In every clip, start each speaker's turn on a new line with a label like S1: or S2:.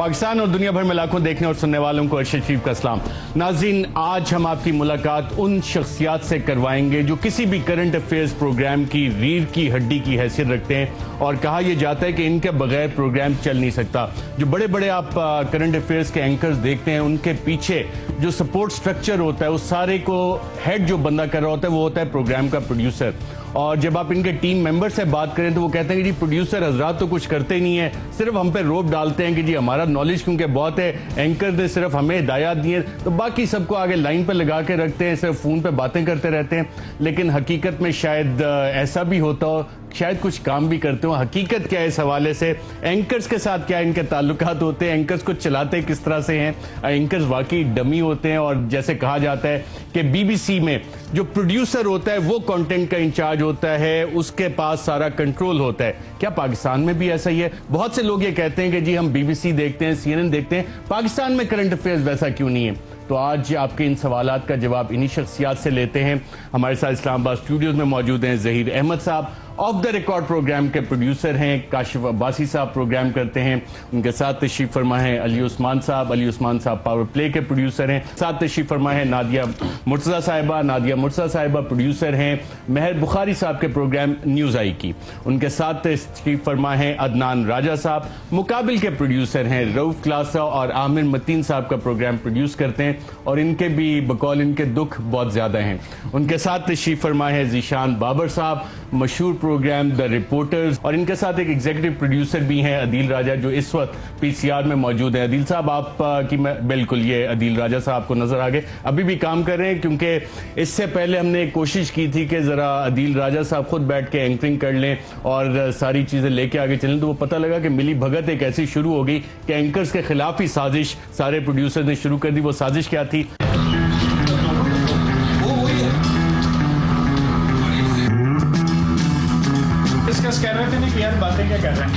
S1: पाकिस्तान और दुनिया भर में लाखों देखने और सुनने वालों को अरशद शरीफ का सलाम। नाज़रीन, आज हम आपकी मुलाकात उन शख्सियात से करवाएंगे जो किसी भी करंट अफेयर्स प्रोग्राम की रीढ़ की हड्डी की हैसियत रखते हैं और कहा यह जाता है कि इनके बगैर प्रोग्राम चल नहीं सकता। जो बड़े बड़े आप करंट अफेयर्स के एंकर्स देखते हैं, उनके पीछे जो सपोर्ट स्ट्रक्चर होता है, उस सारे को हेड जो बंदा कर रहा होता है वो होता है प्रोग्राम का प्रोड्यूसर। और जब आप इनके टीम मेंबर से बात करें तो वो कहते हैं कि जी प्रोड्यूसर हजरात तो कुछ करते ही नहीं है, सिर्फ हम पे रोप डालते हैं कि जी हमारा नॉलेज क्योंकि बहुत है, एंकर ने सिर्फ हमें हिदायत दी है तो बाकी सबको आगे लाइन पे लगा के रखते हैं, सिर्फ फोन पे बातें करते रहते हैं। लेकिन हकीकत में शायद ऐसा भी होता हो, शायद कुछ काम भी करते हो। हकीकत क्या है इस हवाले से, एंकर्स के साथ क्या इनके ताल्लुकात होते हैं, एंकर्स को चलाते किस तरह से हैं, एंकर्स वाकई डमी होते हैं और जैसे कहा जाता है कि बीबीसी में जो प्रोड्यूसर होता है वो कंटेंट का इंचार्ज होता है, उसके पास सारा कंट्रोल होता है। क्या पाकिस्तान में भी ऐसा ही है? बहुत से लोग ये कहते हैं कि जी हम बीबीसी देखते हैं, CNN देखते हैं, पाकिस्तान में करंट अफेयर्स वैसा क्यों नहीं है? तो आज आपके इन सवालात का जवाब इन्हीं शख्सियात से लेते हैं। हमारे साथ इस्लामाबाद स्टूडियोज में मौजूद हैं ज़हीर अहमद साहब, ऑफ द रिकॉर्ड प्रोग्राम के प्रोड्यूसर हैं। काशिफ अब्बासी साहब प्रोग्राम करते हैं, उनके साथ तशरीफ फरमा है अली उस्मान साहब। अली उस्मान साहब पावर प्ले के प्रोड्यूसर हैं। साथ तशरीफ फरमा है नादिया मुर्तज़ा साहिबा। नादिया मुर्तज़ा साहिबा प्रोड्यूसर हैं महर बुखारी साहब के प्रोग्राम न्यूज़ आई की। उनके साथ तशरीफ फरमा है अदनान राजा साहब, मुकाबिल के प्रोड्यूसर हैं। रऊफ क्लासा और आमिर मतीन साहब का प्रोग्राम प्रोड्यूस करते हैं और इनके भी बकौल इनके दुख बहुत ज्यादा हैं। उनके साथ तशरीफ फरमा है जीशान बाबर साहब, मशहूर प्रोग्राम द रिपोर्टर्स, और इनके साथ एक एग्जीक्यूटिव प्रोड्यूसर भी हैं अदील राजा जो इस वक्त PCR में मौजूद है। अदील साहब आप की बिल्कुल ये अदील राजा साहब को नजर आ गए, अभी भी काम कर रहे हैं क्योंकि इससे पहले हमने कोशिश की थी कि जरा अदील राजा साहब खुद बैठ के एंकरिंग कर लें और सारी चीजें लेके आगे चलें, तो वो पता लगा कि मिली भगत एक ऐसी शुरू हो गई कि एंकर्स के खिलाफ ही साजिश सारे प्रोड्यूसर ने शुरू कर दी। वो साजिश क्या थी?
S2: कर रहे थे ना कि यार बातें क्या कर रहे हैं,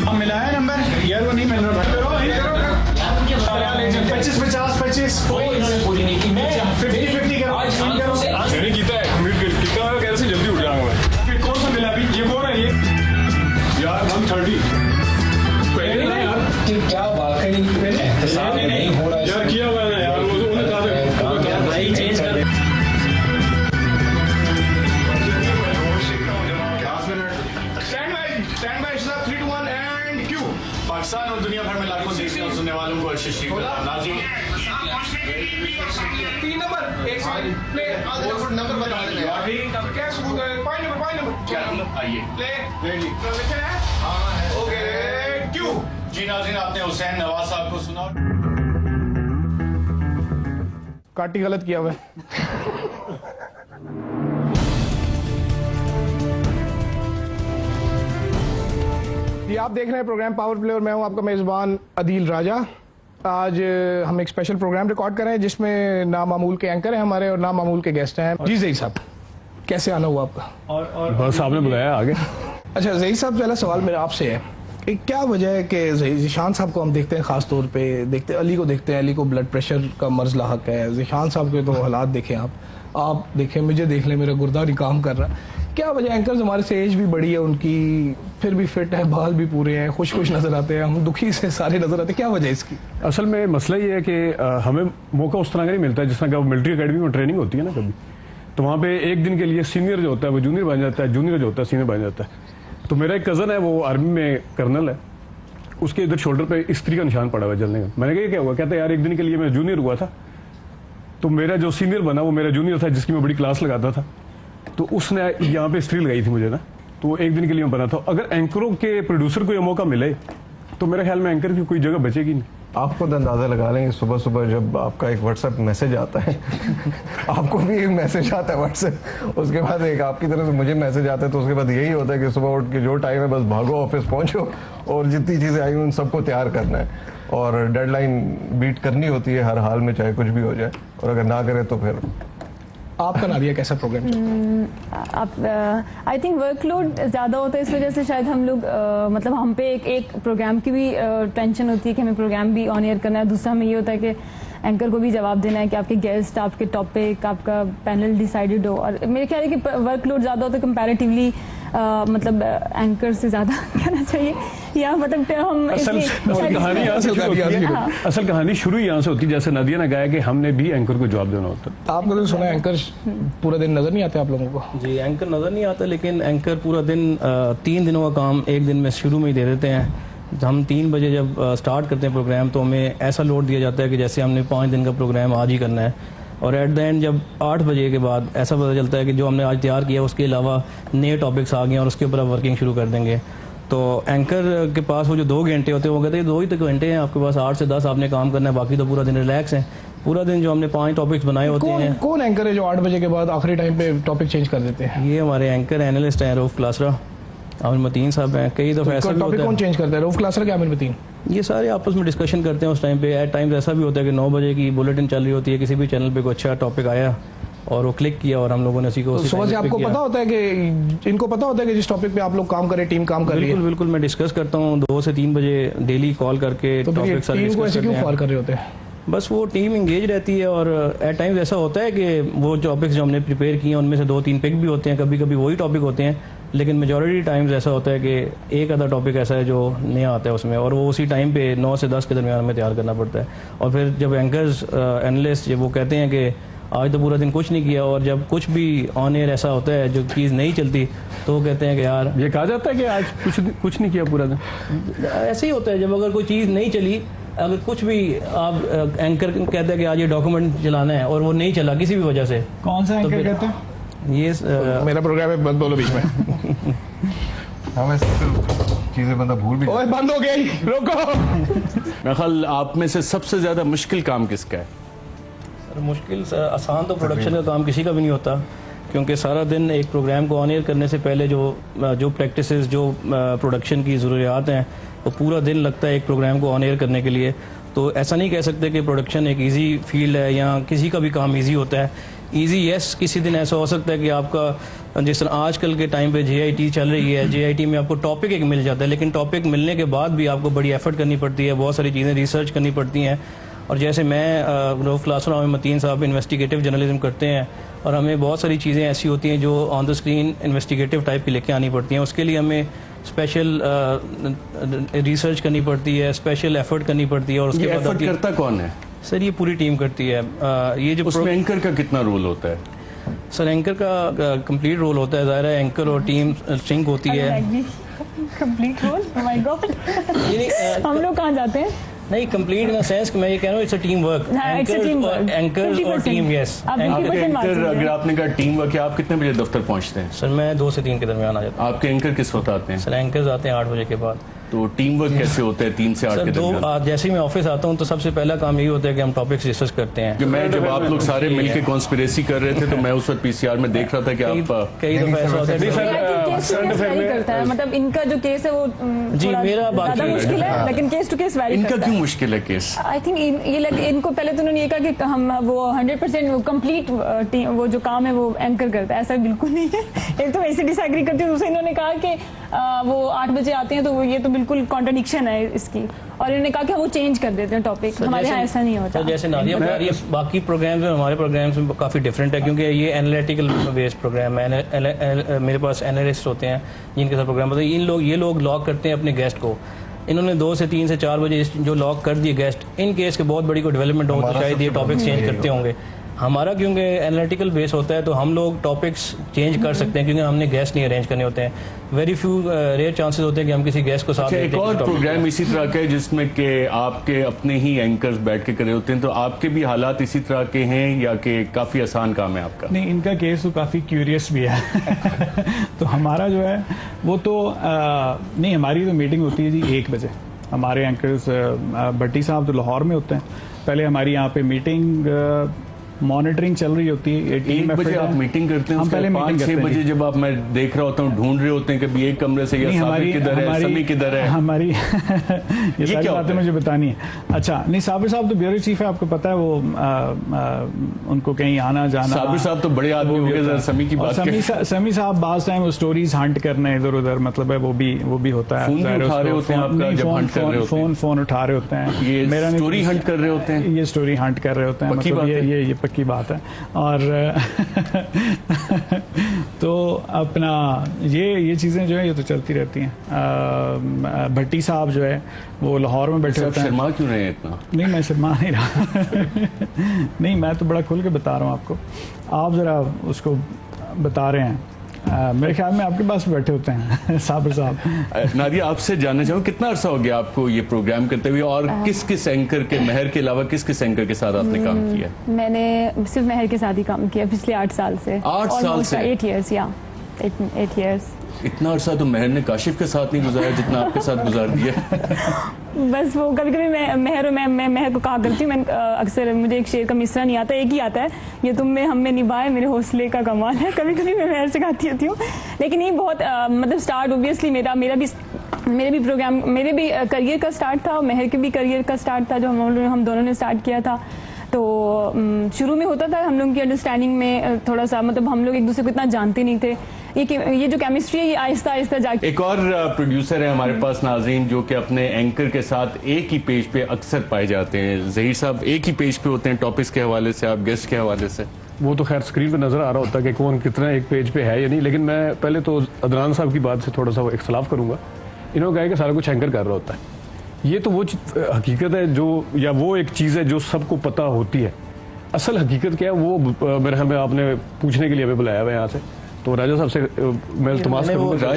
S2: हम मिलाया नंबर यार, वो नहीं मिल रहा। 25 50 25 पूरी नहीं की, मैं 50-50 मैंने किया है, कैसे जल्दी उठ जाऊंगा मैं। फिर कौन सा मिला अभी? ये कौन है ये यार? 130 पहले ना यार, क्या वाकई नहीं हो रहा है यार, किया हुआ है यार, उन्होंने कहा चेंज कर। पाकिस्तान और दुनिया भर में लाखों देखने और सुनने वालों को अरशद शरीफ का नाज़रीन 3 नंबर एक प्ले नंबर बता दें, क्या सबूत है? 5 नंबर क्या आइए प्ले रेडी है। हां ओके क्यों जी नाज़रीन, आपने हुसैन नवाज साहब को सुना,
S3: काटी गलत किया हुआ है। जी आप देख रहे हैं प्रोग्राम पावर प्ले और मैं हूं आपका मेजबान अदील राजा। आज हम एक स्पेशल प्रोग्राम रिकॉर्ड कर रहे हैं जिसमें नामामूल के एंकर हैं हमारे और नामामूल के गेस्ट हैं। जी ज़हीर साहब, कैसे आना हुआ आपका? और
S1: बस आपने बुलाया आगे।
S3: अच्छा ज़हीर साहब, पहला सवाल मेरा आपसे है कि क्या वजह है कि ज़ीशान साहब को हम देखते हैं, खास तौर पे देखते अली को देखते हैं, अली को ब्लड प्रेशर का मर्ज लाहक है, ज़ीशान साहब के तो हालात देखें आप देखें, मुझे देख लें, मेरा गुर्दा नहीं काम कर रहा। क्या वजह? एंकर्स हमारे से एज भी बड़ी है उनकी, फिर भी फिट है, बाल भी पूरे हैं, खुश नजर आते हैं, हम दुखी से सारे नजर आते हैं, क्या वजह इसकी?
S4: असल में मसला ये है कि हमें मौका उस तरह का नहीं मिलता है जिस तरह का मिलिट्री अकेडमी में ट्रेनिंग होती है ना कभी, तो वहाँ पे एक दिन के लिए सीनियर जो होता है वो जूनियर बन जाता है, जूनियर जो होता है सीनियर बन जाता है। तो मेरा एक कज़न है, वो आर्मी में कर्नल है, उसके इधर शोल्डर पे स्त्री का निशान पड़ा हुआ है जलने का। मैंने कहा क्या हुआ? कहता है यार एक दिन के लिए मैं जूनियर हुआ था, तो मेरा जो सीनियर बना वो मेरा जूनियर था जिसकी मैं बड़ी क्लास लगाता था, तो उसने यहाँ पे स्त्री लगाई थी मुझे ना, तो एक दिन के लिए मैं बना था। अगर एंकरों के प्रोड्यूसर को यह मौका मिले तो मेरे ख्याल में एंकर की कोई जगह बचेगी नहीं।
S5: आप खुद अंदाजा लगा लेंगे, सुबह सुबह जब आपका एक व्हाट्सएप मैसेज आता है आपको भी एक मैसेज आता है व्हाट्सएप, उसके बाद एक आपकी तरफ से मुझे मैसेज आता है, तो उसके बाद यही होता है कि सुबह उठ के जो टाइम है बस भागो, ऑफिस पहुंचो और जितनी चीज़ें आई उन सबको तैयार करना है और डेडलाइन बीट करनी होती है हर हाल में, चाहे कुछ भी हो जाए, और अगर ना करे तो फिर।
S3: आपका नादिया कैसा प्रोग्राम?
S6: आई थिंक वर्कलोड ज़्यादा होता है, इस वजह से शायद हम लोग मतलब हम पे एक प्रोग्राम की भी टेंशन होती है कि हमें प्रोग्राम भी ऑन एयर करना है। दूसरा हमें ये होता है कि एंकर को भी जवाब देना है कि आपके गेस्ट, आपके टॉपिक, आपका पैनल डिसाइडेड हो। और मेरे ख्याल है कि वर्कलोड ज़्यादा होता है कंपैरेटिवली मतलब एंकर से ज़्यादा कहना चाहिए, या मतलब हम
S4: असल कहानी यहाँ से शुरू होती है। असल कहानी शुरू यहाँ से होती है, जैसे नदिया ने कहा कि हमने भी एंकर को जवाब देना होता है।
S3: आपने तो सुना एंकर पूरा दिन नजर नहीं आते आप लोगों को?
S7: जी, एंकर नज़र नहीं आता, लेकिन एंकर पूरा दिन 3 दिनों का काम एक दिन में शुरू में ही दे देते हैं। हम 3 बजे जब स्टार्ट करते हैं प्रोग्राम, तो हमें ऐसा लोड दिया जाता है कि जैसे हमने 5 दिन का प्रोग्राम आज ही करना है, और एट द एंड जब 8 बजे के बाद ऐसा पता चलता है कि जो हमने आज तैयार किया उसके अलावा नए टॉपिक्स आ गए और उसके ऊपर आप वर्किंग शुरू कर देंगे। तो एंकर के पास वो जो 2 घंटे होते हैं, वो कहते हैं 2 ही तो घंटे हैं आपके पास, 8 से 10 आपने काम करना है, बाकी तो पूरा दिन रिलैक्स है। पूरा दिन जो हमने 5 टॉपिक्स बनाए होते हैं।
S3: कौन एंकर है जो 8 बजे के बाद आखिरी टाइम पे टॉपिक चेंज कर देते हैं?
S7: ये हमारे एंकर एनालिस्ट हैं रऊफ क्लासरा, आमिर मतीन साहब हैं। कई दफ़ा ऐसा भी
S3: टॉपिक
S7: होता
S3: कौन
S7: है,
S3: चेंज करता है, रऊफ क्लासरा क्या आमिर मतीन?
S7: ये सारे आपस में डिस्कशन करते हैं उस टाइम पे। एट टाइम्स ऐसा भी होता है कि 9 बजे की बुलेटिन चल रही होती है, किसी भी चैनल पे कोई अच्छा टॉपिक आया और वो क्लिक किया और हम लोगों ने उसी को
S3: सुबह से आपको पता होता है कि इनको पता होता है कि जिस टॉपिक पे आप लोग काम करें, टीम काम कर रही है?
S7: बिल्कुल बिल्कुल, मैं डिस्कस करता हूँ 2 से 3 बजे डेली कॉल करके
S3: तो
S7: टॉपिक सारे
S3: टीम को
S7: डिस्कस
S3: ऐसे
S7: करते
S3: क्यों
S7: हैं।
S3: कॉल कर रहे होते हैं?
S7: बस वो टीम इंगेज रहती है, और एट टाइम्स ऐसा होता है कि वो टॉपिक्स जो हमने प्रिपेयर किए हैं उनमें से 2-3 पिक भी होते हैं, कभी कभी वही टॉपिक होते हैं, लेकिन मेजॉरिटी टाइम्स ऐसा होता है कि एक आधा टॉपिक ऐसा है जो नया आता है उसमें, और वो उसी टाइम पे 9 से 10 के दरमियान हमें तैयार करना पड़ता है। और फिर जब एंकर्स एनालिस्ट जब वो कहते हैं कि आज तो पूरा दिन कुछ नहीं किया, और जब कुछ भी ऑन एयर ऐसा होता है जो चीज़ नहीं चलती, तो वो कहते हैं कि यार
S4: ये कहा जाता है कि आज कुछ नहीं किया पूरा दिन।
S7: ऐसे ही होता है, जब अगर कोई चीज़ नहीं चली, अगर कुछ भी आप एंकर कहते हैं कि आज ये डॉक्यूमेंट चलाना है और वो नहीं चला किसी भी वजह से,
S8: कौन सा एंकर कहते हैं?
S7: ये
S3: मेरा प्रोग्राम है, बंद बोलो बीच में।
S5: हमें चीजें बंदा भूल भी
S3: ओए बंद हो गई, रोको।
S1: मेरा ख्याल आप में से सबसे ज्यादा मुश्किल काम किसका है?
S7: मुश्किल आसान तो प्रोडक्शन का काम किसी का भी नहीं होता, क्योंकि सारा दिन एक प्रोग्राम को ऑन एयर करने से पहले जो प्रैक्टिसेस, जो प्रोडक्शन की ज़रूरियात हैं, वो पूरा दिन लगता है एक प्रोग्राम को ऑन एयर करने के लिए। तो ऐसा नहीं कह सकते कि प्रोडक्शन एक इजी फील्ड है या किसी का भी काम इजी होता है। इजी यस, किसी दिन ऐसा हो सकता है कि आपका, जिस तरह आजकल के टाइम पे JIT चल रही है, JIT में आपको टॉपिक एक मिल जाता है, लेकिन टॉपिक मिलने के बाद भी आपको बड़ी एफर्ट करनी पड़ती है, बहुत सारी चीज़ें रिसर्च करनी पड़ती हैं। और जैसे मैं रऊफ क्लासरा, आमिर मतीन साहब इन्वेस्टिगेटिव जर्नलिज्म करते हैं, और हमें बहुत सारी चीज़ें ऐसी होती हैं जो on the screen investigative type की लेके आनी पड़ती हैं। उसके लिए हमें स्पेशल रिसर्च करनी पड़ती है, स्पेशल एफर्ट करनी पड़ती है। और उसके बाद
S1: एफर्ट करता कौन है?
S7: सर ये पूरी टीम करती है। ये जो
S1: उसमें एंकर का कितना रोल होता है?
S7: सर एंकर का कंप्लीट रोल होता है, ज़ाहिर है एंकर और टीम सिंक होती है।
S6: Complete role, my god. हम लोग कहाँ जाते हैं?
S7: नहीं, कंप्लीट इन सेंस कि मैं ये कह रहा हूँ, it's a team work. Anchors और टीम, यस।
S1: अगर आपने कहा टीम वर्क, आप कितने बजे दफ्तर पहुंचते हैं?
S7: सर मैं 2 से 3 के दरमियान आ जाता हूँ।
S1: आपके एंकर किस वक्त आते हैं?
S7: सर एंकर्स आते हैं 8 बजे के बाद।
S1: तो टीम वर्क कैसे होता है 3 से 8 के दरमियान?
S7: जैसे ही मैं ऑफिस आता हूँ तो सबसे पहला काम यही होता है कि हम टॉपिक्स डिस्कस करते हैं।
S1: कि मैं जब आप लोग सारे मिलके कॉन्स्पिरेसी कर रहे थे, तो मैं उस वक्त PCR में देख रहा था कि आप
S7: कई दफा ऐसा होता है।
S6: करता है, मतलब इनका जो केस है वो
S7: जी मेरा
S6: ज्यादा मुश्किल है, लेकिन केस टू केस वैरी
S1: इनका
S6: करता
S1: क्यों
S6: है।
S1: मुश्किल है केस?
S6: आई थिंक ये इनको पहले तो उन्होंने ये कहा कि हम वो 100% कंप्लीट वो जो काम है वो एंकर करता है, ऐसा बिल्कुल नहीं है। एक तो वैसे डिसएग्री करती हूँ, दूसरे इन्होंने कहा कि वो 8 बजे आते हैं, तो ये तो बिल्कुल कॉन्ट्रडिक्शन है इसकी। और इन्होंने कहा कि वो चेंज कर देते हैं टॉपिक, हमारे यहाँ ऐसा नहीं होता।
S7: जैसे नादिया बता रही है, बाकी प्रोग्राम्स में हमारे प्रोग्राम्स में काफ़ी डिफरेंट है, क्योंकि ये एनालिटिकल बेस्ड प्रोग्राम है। मेरे पास एनालिस्ट होते हैं जिनके साथ प्रोग्राम होता है। ये लोग लॉक करते हैं अपने गेस्ट को। इन्होंने 2 से 3 से 4 बजे जो लॉक कर दिए गेस्ट, इन केस के बहुत बड़ी कोई डेवलपमेंट हो तो शायद ये टॉपिक्स चेंज करते होंगे। हमारा क्योंकि एनालिटिकल बेस होता है, तो हम लोग टॉपिक्स चेंज कर सकते हैं, क्योंकि हमने गेस्ट नहीं अरेंज करने होते हैं। वेरी फ्यू रेयर चांसेस होते हैं कि हम किसी गेस्ट को साथ
S1: एक और प्रोग्राम इसी तरह का है जिसमें कि आपके अपने ही एंकर्स बैठ के करे होते हैं, तो आपके भी हालात इसी तरह के हैं या कि काफी आसान काम है आपका?
S8: नहीं, इनका केस तो काफी क्यूरियस भी है। तो हमारा जो है वो तो नहीं, हमारी तो मीटिंग होती है जी 1 बजे। हमारे एंकर्स भट्टी साहब तो लाहौर में होते हैं। पहले हमारी यहाँ पे मीटिंग मॉनिटरिंग चल रही होती है।
S1: 1 बजे आप मीटिंग करते हैं,
S8: पहले
S1: 5-6 बजे जब आप, मैं देख रहा होता हूँ, ढूंढ रहे होते हैं कभी एक कमरे से या साबिर किधर है, समी किधर है,
S8: हमारी ये सारी बातें मुझे बतानी है। अच्छा, नहीं, साबिर साहब तो ब्यूरो चीफ है, आपको पता है, वो उनको कहीं आना जाना।
S1: साबिर साहब तो बड़े आदमी हो गए, समी की बात
S8: करें। समी साहब बाज टाइम वो स्टोरीज हंट करना इधर उधर, मतलब है वो भी होता है।
S1: फोन उठा रहे होते हैं आपका जब हंट कर रहे होते हैं?
S8: फोन उठा रहे होते हैं,
S1: ये मेरा स्टोरी हंट कर रहे होते हैं,
S8: ये स्टोरी हंट कर रहे होते हैं, मतलब ये पक्की बात है। और तो अपना ये चीज़ें जो है ये तो चलती रहती हैं। भट्टी साहब जो है वो लाहौर में बैठे होते हैं।
S1: शर्मा क्यों रहे हैं इतना?
S8: नहीं, मैं शर्मा नहीं रहा। नहीं, मैं तो बड़ा खुल के बता रहा हूँ आपको, आप ज़रा उसको बता रहे हैं। मेरे ख्याल में आपके पास बैठे होते हैं साबिर साहब।
S1: नादिया, आपसे जानना चाहूँ कितना अरसा हो गया आपको ये प्रोग्राम करते हुए, और किस किस एंकर के, महर के अलावा किस किस एंकर के साथ आपने काम किया?
S6: मैंने सिर्फ महर के साथ ही काम किया पिछले 8 साल से।
S1: 8 साल से?
S6: 8 years, या 8 years।
S1: इतना अरसा तो महर ने काशिफ के साथ नहीं गुजारा जितना आपके साथ गुजार दिया।
S6: बस वो कभी कभी मैं महर को कहा करती हूँ, मैं अक्सर मुझे एक शेर का मिसरा नहीं आता, एक ही आता है, ये तुम में हम में निभाए मेरे हौसले का कमाल है। कभी कभी मैं महर से गाती होती हूँ, लेकिन ये बहुत मतलब स्टार्ट ऑब्वियसली मेरे भी प्रोग्राम, मेरे भी करियर का स्टार्ट था और महर के भी करियर का स्टार्ट था जो हम दोनों ने स्टार्ट किया था। तो शुरू में होता था हम लोगों की अंडरस्टैंडिंग में थोड़ा सा, मतलब हम लोग एक दूसरे को इतना जानते नहीं थे। ये जो केमिस्ट्री है ये आहिस्ता आहिस्ता जाके।
S1: एक और प्रोड्यूसर है हमारे पास नाज़रीन, जो कि अपने एंकर के साथ एक ही पेज पे अक्सर पाए जाते हैं। ज़हीर साहब एक ही पेज पे होते हैं, टॉपिक्स के हवाले से, आप गेस्ट के हवाले से।
S4: वो तो खैर स्क्रीन पे नजर आ रहा होता है कि कौन कितना एक पेज पे है या नहीं, लेकिन मैं पहले तो अदनान साहब की बात से थोड़ा सा इख्तलाफ करूंगा। इन्होंने कहा कि सारा कुछ एंकर कर रहा होता है। ये तो वो हकीकत है जो, या वो एक चीज़ है जो सबको पता होती है। असल हकीकत क्या है वो मेरे ख्याल में आपने पूछने के लिए हमें बुलाया हुआ है यहाँ से, तो राजा साहब से मैं तमाश करूंगा,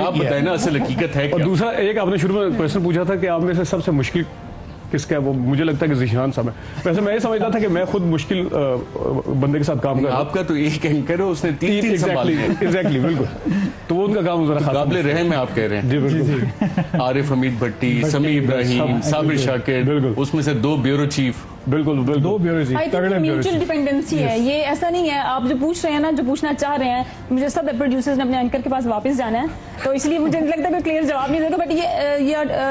S1: आप बताएं ना असल हकीकत है क्या?
S4: और दूसरा एक आपने शुरू में क्वेश्चन पूछा था कि आप में से सबसे मुश्किल किसका है, वो मुझे लगता है कि ज़ीशान साहब है। वैसे मैं ये समझता था कि मैं खुद मुश्किल बंदे के साथ काम कर रहा हूं।
S1: आपका तो एक एंकर है, उसने तीन संभाले हैं।
S4: एग्जैक्टली, बिल्कुल। तो वो उनका काम जरा
S1: काबिल रहम है आप कह रहे हैं।
S4: जी बिल्कुल।
S1: आरिफ हमीद भट्टी, समी इब्राहिम, साबिर शाकिर,
S4: बिल्कुल,
S1: उसमें से 2 ब्यूरो चीफ।
S4: बिल्कुल, 2 ब्यूरो चीफ, तगड़े
S6: म्यूचुअल डिपेंडेंसी है ये, ऐसा नहीं है। आप जो पूछ रहे हैं ना, जो पूछना चाह रहे हैं, मुझे सब प्रोड्यूसर्स ने अपने एंकर के पास वापस जाना है, तो इसलिए मुझे नहीं लगता कोई क्लियर जवाब नहीं देगा। बट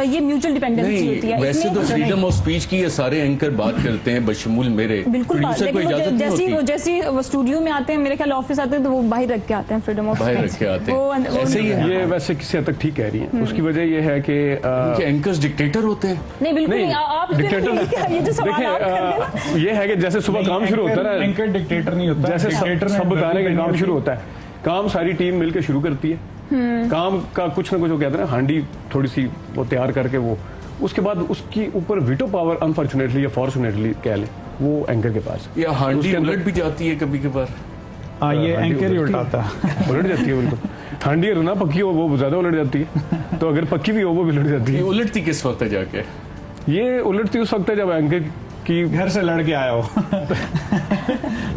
S6: ये म्यूचुअल डिपेंडेंसी होती है।
S1: वैसे तो फ्रीडम ऑफ स्पीच की ये सारे एंकर बात करते हैं, बशमूल मेरे।
S6: बिल्कुल, जैसी वो स्टूडियो में आते हैं, मेरे ख्याल ऑफिस आते हैं, तो वो बाहर रख के आते हैं फ्रीडम ऑफ स्पीच,
S1: बाहर रख के आते हैं।
S4: ऐसे ही है। ये वैसे किसी हद तक ठीक कह रही है। उसकी वजह ये है कि
S1: एंकर्स डिक्टेटर होते हैं।
S6: नहीं, बिल्कुल नहीं। आप
S4: डिक्टेटर,
S6: ये जो सवाल आप कर रहे हैं,
S4: ये है कि जैसे सुबह काम शुरू होता है ना,
S8: एंकर डिक्टेटर नहीं होता,
S4: जैसे सब बता रहे हैं कि काम शुरू होता है, काम सारी टीम मिलकर शुरू करती है। काम का कुछ ना कुछ वो कहते हैं ना, हांडी थोड़ी सी वो तैयार करके वो, उसके बाद उसकी ऊपर वीटो पावर अनफॉर्चुनेटली या फॉर्चुनेटली कह ले वो एंकर के पास,
S1: या हांडी उलट भी जाती है कभी कभार।
S8: हाँ, ये एंकर ही उल्टाता है,
S4: उलट जाती है बिल्कुल। हांडी ना पक्की हो वो ज्यादा उलट जाती है, तो अगर पक्की भी हो वो भी उलट जाती है।
S1: उलटती किस वक्त है जाके?
S4: ये उलटती उस वक्त है जब एंकर की
S8: घर से लड़के आया हो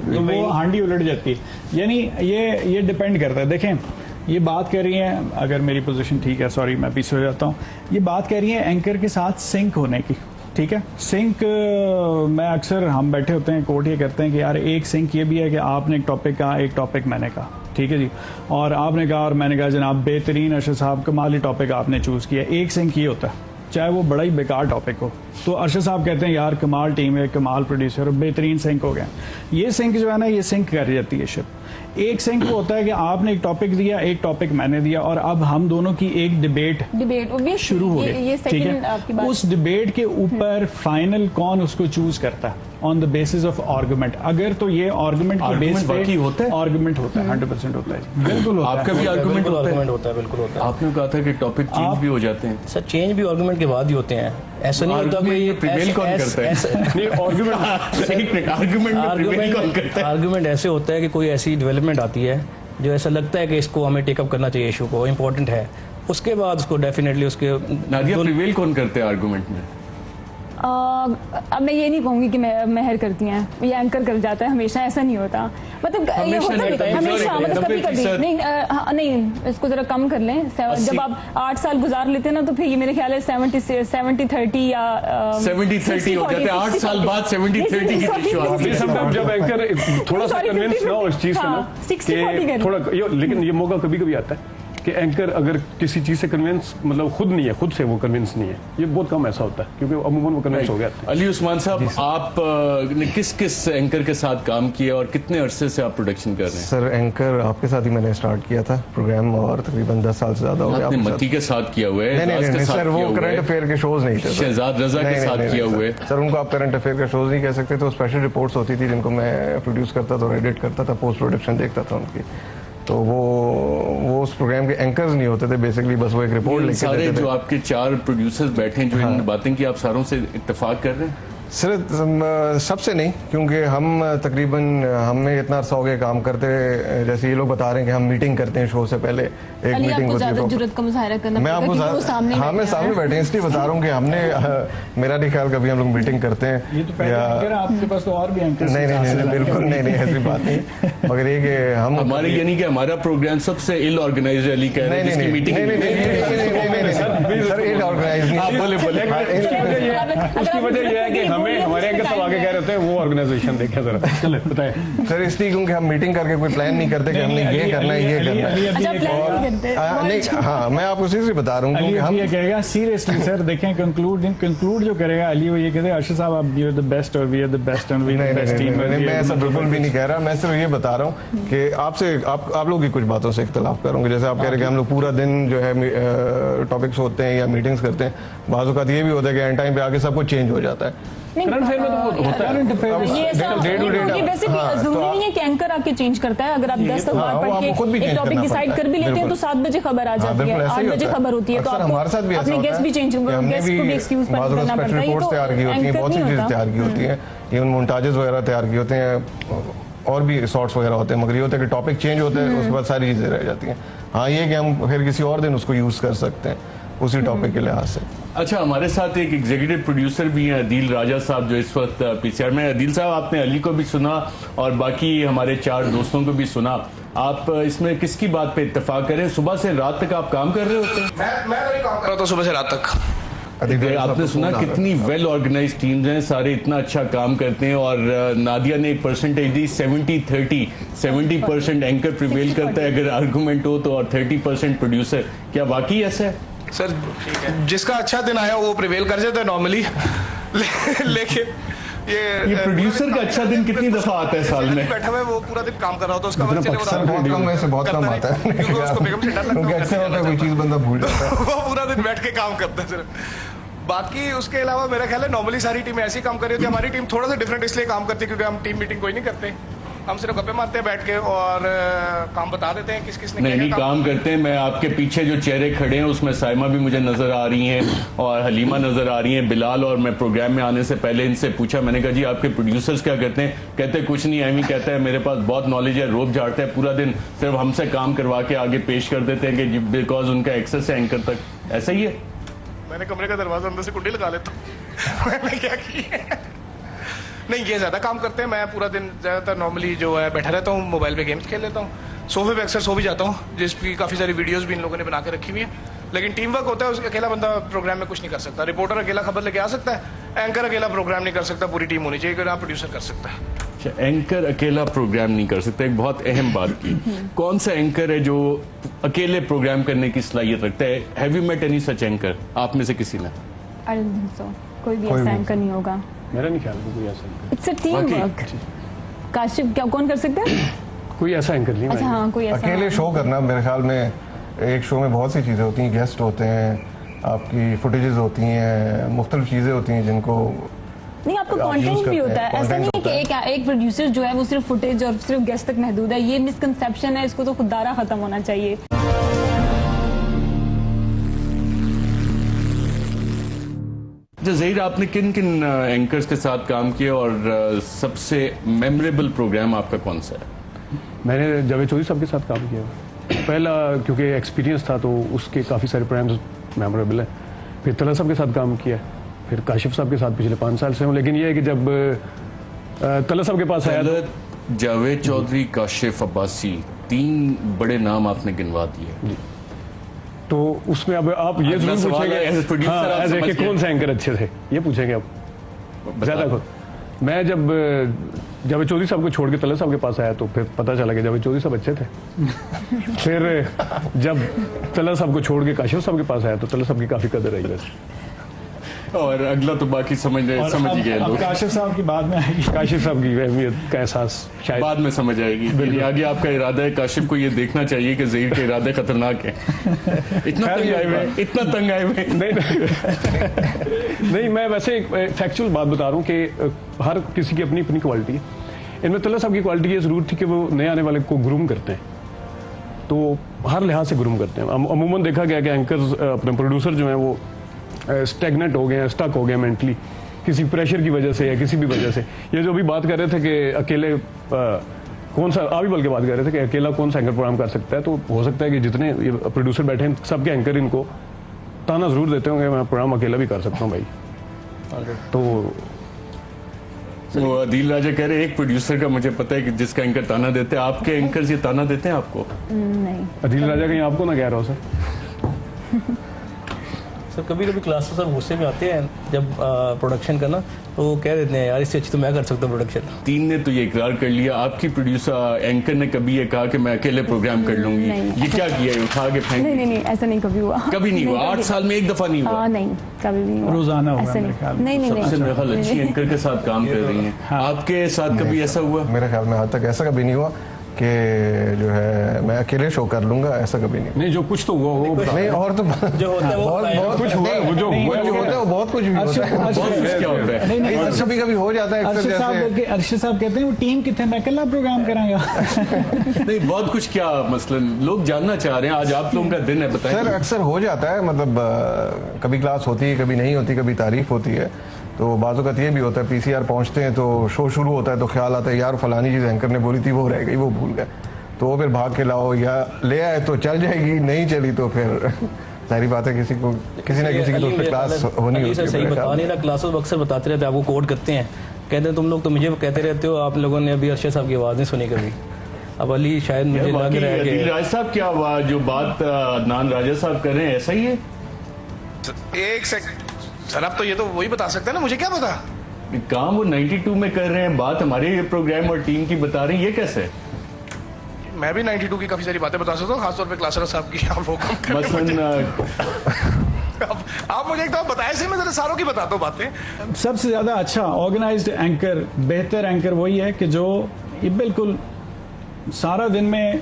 S8: तो वो हांडी उलट जाती है। यानी ये डिपेंड करता है। देखें, ये बात कर रही है, अगर मेरी पोजीशन ठीक है, सॉरी मैं पीछे हो जाता हूँ, ये बात कर रही है एंकर के साथ सिंक होने की। ठीक है, सिंक मैं अक्सर हम बैठे होते हैं, कोर्ट ये करते हैं कि यार एक सिंक ये भी है कि आपने एक टॉपिक कहा, एक टॉपिक मैंने कहा, ठीक है जी, और आपने कहा और मैंने कहा जनाब बेहतरीन अरशद साहब कमाली टॉपिक आपने चूज किया। एक सिंक ये होता है, चाहे वो बड़ा ही बेकार टॉपिक हो, तो अरशद साहब कहते हैं यार कमाल टीम है, कमाल प्रोड्यूसर, बेहतरीन सिंक हो गया। ये सिंक जो है ना, ये सिंक कर जाती है शिप। एक सिंक वो होता है कि आपने एक टॉपिक दिया, एक टॉपिक मैंने दिया, और अब हम दोनों की एक डिबेट शुरू हो गई। ठीक है, उस डिबेट के ऊपर फाइनल कौन उसको चूज करता है on the basis of argument. अगर तो ये आर्गुमेंट के बेस पे
S1: होता है,
S8: आर्गुमेंट होता है, 100% होता है, बिल्कुल होता है।
S1: आपका भी आर्गुमेंट
S7: होता है, बिल्कुल होता है।
S1: आपने कहा था कि टॉपिक चेंज भी हो जाते हैं।
S7: सर, चेंज भी आर्गुमेंट के बाद ही होते हैं, ऐसा नहीं होता कोई
S1: प्रिवेल कौन करता है?
S7: आर्गुमेंट ऐसे होता है कि कोई ऐसी डेवलपमेंट आती है जो ऐसा लगता है कि इसको हमें टेकअप करना चाहिए, इशू को इम्पोर्टेंट है, उसके बाद उसको डेफिनेटली उसके।
S1: नादिया, प्रिवेल कौन करते हैं आर्गुमेंट में?
S6: अब मैं ये नहीं कहूंगी कि महर करती हैं, ये एंकर कर जाता है, हमेशा ऐसा नहीं होता। मतलब ये होता है हमेशा, मतलब कभी कभी नहीं, इसको जरा कम कर लें। जब आप 8 साल गुजार लेते हैं ना, तो फिर ये मेरे ख्याल है 70-30 या
S1: 70-30 हो जाते हैं। 8 साल बाद 70-30 की रेशियो आती है।
S4: जब एंकर थोड़ा सा कन्विंस ना हो इस चीज का ना, थोड़ा, लेकिन ये मौका कभी कभी आता है कि एंकर अगर किसी चीज से कन्विंस, मतलब खुद नहीं है, खुद से वो कन्विंस नहीं है, ये बहुत कम ऐसा होता है, क्योंकि अमूमन वो कन्विंस हो गया।
S1: अली उस्मान साहब, आप ने किस किस एंकर के साथ काम किया और कितने अरसे से आप प्रोडक्शन कर रहे हैं?
S5: सर, एंकर आपके साथ ही मैंने स्टार्ट किया था प्रोग्राम, और तकरीबन 10 साल से ज्यादा हो गया।
S1: आपने मती के साथ किया हुआ है?
S5: नहीं सर, वो करंट अफेयर के शोज नहीं थे।
S1: शहजाद रजा के साथ किया हुआ है?
S5: सर, उनको आप करंट अफेयर का शोज नहीं कह सकते, तो स्पेशल रिपोर्ट्स होती थी जिनको मैं प्रोड्यूस करता था और एडिट करता था, पोस्ट प्रोडक्शन देखता था उनकी। तो वो उस प्रोग्राम के एंकर्स नहीं होते थे, बेसिकली बस वो एक रिपोर्ट लेके
S1: सारे
S5: देते थे।
S1: जो आपके 4 प्रोड्यूसर्स बैठे हैं जो इन बातें की, आप सारों से इत्तेफाक कर रहे हैं?
S5: सिर्फ सबसे नहीं, क्योंकि हम तकरीबन हमें इतना अरसा हो गया काम करते, जैसे ये लोग बता रहे हैं कि हम मीटिंग करते हैं शो से पहले, एक मीटिंग होती है।
S6: जुर्रत का मुजाहरा करना
S5: मैं आपको हाँ मैं सामने बैठे हैं इसलिए बता रहा हूँ कि हमने मेरा नहीं ख्याल कभी हम लोग मीटिंग करते हैं।
S8: ये तो पहले एंकर है, आपके पास तो और भी एंकर।
S5: नहीं बिल्कुल नहीं ऐसी बात नहीं, मगर ये कि हम
S1: हमारे यानी कि हमारा प्रोग्राम सबसे इल ऑर्गेनाइज अली कह रहे हैं जिसकी मीटिंग
S5: सर इल ऑर्गेनाइज नहीं,
S1: बोले
S4: उसकी वजह यह है कि हमें हमारे एंकर सब आगे कह रहे थे वो ऑर्गेनाइजेशन देखें जरा, चले बताएं
S5: सर। इसलिए क्योंकि हम मीटिंग करके कोई प्लान नहीं करते कि हमने ये करना है ये करना है। नहीं हाँ मैं आपको सीरियसली बता रहा हूँ क्योंकि हम
S8: ये कहेगा सीरियसली सर, देखें कंक्लूड जो करेगा अली, वो ये कहते हैं अर्शद साहब आप यू आर द बेस्ट और we are the best and we are the best team.
S5: मैं ऐसा बिल्कुल भी नहीं कह रहा, मैं सिर्फ ये बता रहा हूँ कि आपसे आप लोग की कुछ बातों से इख्तलाफ करूँगा। जैसे आप कह रहे हैं कि हम लोग पूरा दिन जो है टॉपिक्स होते हैं या मीटिंग्स करते हैं, बाज़ औक़ात ये भी होता है कि एंड टाइम पे आके सब कुछ चेंज हो जाता है।
S8: करंट अफेयर में तो होता है,
S6: वैसे भी जरूरी नहीं है कि एंकर आके चेंज करता है। अगर आप 10 बार पढ़ के एक टॉपिक डिसाइड कर भी लेते हैं तो 7 बजे खबर आ जाती है, 8 बजे खबर होती है, तो
S5: हमारे साथ भी
S6: अपने गेस्ट भी चेंज गेस्ट को भी एक्सक्यूज करना पड़ता है।
S5: रिपोर्ट्स तैयार की होती हैं, बहुत सी चीजें तैयार की होती हैं, इवन मोन्टाजेस वगैरह तैयार की होते हैं और भी शॉर्ट्स वगैरह होते हैं, मगर ये होता है कि टॉपिक चेंज होते हैं उसके बाद सारी चीजें रह जाती हैं। हाँ ये कि हम फिर किसी और दिन उसको यूज कर सकते हैं उसी टॉपिक के लिहाज से।
S1: अच्छा, हमारे साथ एक एग्जीक्यूटिव प्रोड्यूसर भी हैं अदील राजा साहब, जो इस वक्त पीसीआर में। अदील साहब, आपने अली को भी सुना और बाकी हमारे 4 दोस्तों को भी सुना, आप इसमें किसकी बात पे इत्तेफाक करें? सुबह से रात तक आप काम कर रहे होते हैं?
S3: मैं तो नहीं काम कर रहा था सुबह से रात तक।
S1: आपने सुना कितनी वेल ऑर्गेनाइज्ड टीम्स हैं, सारे इतना अच्छा काम करते हैं। और नादिया ने एक परसेंटेज दी 70-30, 70% एंकर प्रिवेल करता है अगर आर्गुमेंट हो तो, और 30% प्रोड्यूसर। क्या वाकई ऐसा है?
S3: सर जिसका अच्छा दिन आया वो प्रिवेल कर जाता है नॉर्मली, लेकिन
S1: ये प्रोड्यूसर का अच्छा दिन कितनी दफा आता है साल में?
S3: बैठा हुआ है वो पूरा दिन काम कर रहा होता है, उसका
S5: बहुत कम आता है, कोई चीज बंदा भूल जाता है।
S3: वो पूरा दिन बैठ के काम करता है सिर्फ। बाकी उसके अलावा मेरा ख्याल है नॉर्मली सारी टीम ऐसी काम कर रही होती है। हमारी टीम थोड़ा सा डिफरेंट इसलिए काम करती है क्योंकि हम टीम मीटिंग कोई नहीं करते, हम सिर्फ गप्पे मारते हैं बैठ के और काम बता देते हैं किस किस ने
S1: नहीं काम करते हैं। मैं आपके पीछे जो चेहरे खड़े हैं उसमें साइमा भी मुझे नजर आ रही हैं और हलीमा नजर आ रही हैं, बिलाल। और मैं प्रोग्राम में आने से पहले इनसे पूछा, मैंने कहा जी आपके प्रोड्यूसर्स क्या करते हैं? कहते कुछ नहीं, एमी कहता है मेरे पास बहुत नॉलेज है, रोब झाड़ता है पूरा दिन, सिर्फ हमसे काम करवा के आगे पेश कर देते हैं कि बिकॉज उनका एक्सेस है एंकर तक। ऐसा ही है?
S3: मैंने कमरे का दरवाजा अंदर से कुंडी लगा लेता हूँ। मैंने क्या किया? नहीं, ये ज्यादा काम करते हैं। मैं पूरा दिन ज्यादातर नॉर्मली जो है बैठा रहता हूँ, मोबाइल पे गेम्स खेल लेता हूँ, सोफे पे अक्सर सो भी जाता हूँ, जिसकी काफी सारी वीडियोस भी इन लोगों ने बना के रखी हुई है। लेकिन टीम वर्क होता है, उसका अकेला बंदा प्रोग्राम में कुछ नहीं कर सकता। रिपोर्टर अकेला खबर लेके आ सकता है, एंकर अकेला प्रोग्राम नहीं कर सकता, पूरी टीम होनी चाहिए, अगर प्रोड्यूसर कर सकता है।
S1: एंकर अकेला प्रोग्राम नहीं कर सकता, एक बहुत अहम बात की। कौन सा एंकर है जो अकेले प्रोग्राम करने की सलाहियत रखता है? Have you met any such anchor? आप में से किसी ने?
S6: आई डोंट थिंक सो, कोई भी ऐसा एंकर नहीं होगा,
S4: मेरा नहीं ख्याल कोई ऐसा।
S6: It's a team work. Kashif क्या कौन कर सकता है?
S4: कोई ऐसा एंकर नहीं।
S6: अच्छा हाँ, कोई ऐसा
S5: अकेले शो करना, मेरे ख्याल में एक शो में बहुत सी चीजें होती हैं, गेस्ट होते हैं, आपकी फुटेजेस होती हैं, मुख्तलिफ चीजें होती हैं जिनको
S6: नहीं, आपका कंटेंट भी होता है। ऐसा नहीं है कि एक प्रोड्यूसर जो है वो सिर्फ फुटेज और सिर्फ गेस्ट तक महदूद है। ये मिसकंसेप्शन है, इसको तो खुदारा खत्म होना चाहिए।
S1: ज़हीर, आपने किन किन एंकर्स के साथ काम किया और सबसे मेमोरेबल प्रोग्राम आपका कौन सा है?
S4: मैंने जावेद चौधरी साहब के साथ काम किया। पहला क्योंकि एक्सपीरियंस था तो उसके काफ़ी सारे प्रोग्राम्स मेमोरेबल हैं। फिर तला साहब के साथ काम किया, फिर काशिफ साहब के साथ पिछले 5 साल से हूँ। लेकिन ये है कि जब तला साहब के पास आया,
S1: जावेद चौधरी, काशिफ अब्बासी, 3 बड़े नाम आपने गिनवा दिए।
S4: तो उसमें अब आप ये जरूर पूछेंगे हाँ, कि कौन से एंकर अच्छे थे, ये पूछेंगे आप ज्यादा खुद। मैं जब जावेद चौधरी साहब को छोड़ के तला साहब के पास आया तो फिर पता चला कि जावेद चौधरी साहब अच्छे थे। फिर जब तला साहब को छोड़ के काशिफ साहब के पास आया तो तला साहब की काफी कदर रही वैसे।
S1: और अगला तो बाकी समझ ही गए लोग।
S8: काशिफ साहब की बाद में आएगी,
S4: काशिफ साहब की अहमियत का एहसास शायद
S1: बाद में समझ आएगी। आगे आपका इरादा है, काशिफ को ये देखना चाहिए कि ज़हीर के इरादे खतरनाक हैं। इतना तंग आए हुए
S4: नहीं, मैं वैसे एक फैक्चुअल बात बता रहा हूँ कि हर किसी की अपनी अपनी क्वालिटी है। इनमें तला साहब की क्वालिटी ये जरूर थी कि वो नए आने वाले को ग्रूम करते हैं। तो हर लिहाज से ग्रूम करते हैं। अमूमन देखा गया कि एंकर्स अपने प्रोड्यूसर जो हैं वो स्टैग्नेंट हो गए हैं, स्टक हो गए मेंटली, किसी प्रेशर की वजह से या किसी भी वजह से। ये जो अभी बात कर रहे थे कि अकेले कौन सा, आप भी बल्कि बात कर रहे थे कि अकेला कौन सा एंकर प्रोग्राम कर सकता है, तो हो सकता है कि जितने ये प्रोड्यूसर बैठे हैं सबके एंकर इनको ताना जरूर देते होंगे मैं प्रोग्राम अकेला भी कर सकता हूँ भाई। तो
S1: वो अदील राजा कह रहे हैं एक प्रोड्यूसर का मुझे पता है कि जिसका एंकर ताना देते हैं, आपके एंकर ये ताना देते हैं आपको?
S6: नहीं।
S4: अदील राजा कहीं आपको ना कह रहा हो सर?
S7: सर कभी कभी क्लासेस सर गुस्से में आते हैं जब प्रोडक्शन करना, तो वो कह देते हैं यार इससे अच्छी तो मैं कर सकता हूँ प्रोडक्शन।
S1: 3 ने तो ये इकरार कर लिया, आपकी प्रोड्यूसर एंकर ने कभी ये कहा कि मैं अकेले प्रोग्राम कर लूंगी? ये क्या किया है, उठा के फेंक?
S6: नहीं, ऐसा नहीं कभी हुआ।
S1: कभी नहीं हुआ? 8 साल में एक दफा नहीं हुआ?
S6: नहीं, कभी भी नहीं हुआ।
S8: रोजाना हुआ
S6: ऐसा
S8: मेरे ख्याल में।
S6: नहीं
S1: सबसे मेरे ख्याल अच्छी एंकर के साथ काम कर रही हैं। आपके साथ कभी ऐसा हुआ?
S5: मेरे ख्याल में आज तक ऐसा कभी नहीं हुआ कि जो है मैं अकेले शो कर लूंगा, ऐसा कभी नहीं।
S4: जो कुछ तो हुआ वो
S5: नहीं, और तो
S7: जो होता है वो
S5: बहुत कुछ हुआ, वो जो होता है वो बहुत कुछ भी होता है।
S1: बहुत कुछ क्या होता है?
S8: नहीं,
S5: कभी कभी हो जाता है।
S8: अर्शद साहब कहते हैं वो टीम कितने, मैं अकेला प्रोग्राम करांगा।
S1: नहीं, बहुत कुछ क्या मसलन लोग जानना चाह रहे हैं, आज आप लोगों का दिन है, बताएं।
S5: सर अक्सर हो जाता है, मतलब कभी क्लास होती है, कभी नहीं होती, कभी तारीफ होती है। तो बाज़ औक़ात ये भी होता है पीसीआर पहुंचते हैं तो शो शुरू होता है तो ख्याल आता है यार फलानी चीज़ एंकर ने बोली थी वो रह गई, वो भूल गए, तो वो फिर भाग के लाओ या ले आए तो चल जाएगी, नहीं चली तो फिर सारी बात है किसी न किसी की तो क्लास होनी होती है।
S7: सही बता नहीं रहा, क्लासेस अक्सर बताते रहते हैं, आपको कोड करते हैं, कहते हैं तुम लोग तो मुझे कहते रहते हो आप लोगों ने अभी अरशद साहब की आवाज़ नहीं सुनी कभी। अब अली शायद मुझे लग रहा है कि
S1: राज साहब क्या हुआ, जो बात अदनान राजा साहब कर रहे हैं ऐसा ही है?
S3: एक सेकंड सर, आप तो ये तो वही बता सकते हैं ना, मुझे क्या पता।
S1: काम वो 92 में कर रहे हैं, बात हमारे प्रोग्राम और टीम की बता रहे हैं, ये कैसे?
S3: मैं भी 92 की काफी सारी बातें बता सकता हूँ, खासतौर पे क्लासर साहब की। आप वो कम करें
S1: मसलन
S3: आप मुझे एक तो बताए से मैं जरा सारों की बताता हूँ बातें।
S8: सबसे ज्यादा अच्छा ऑर्गेनाइज्ड एंकर, बेहतर एंकर वही है कि जो ये बिल्कुल सारा दिन में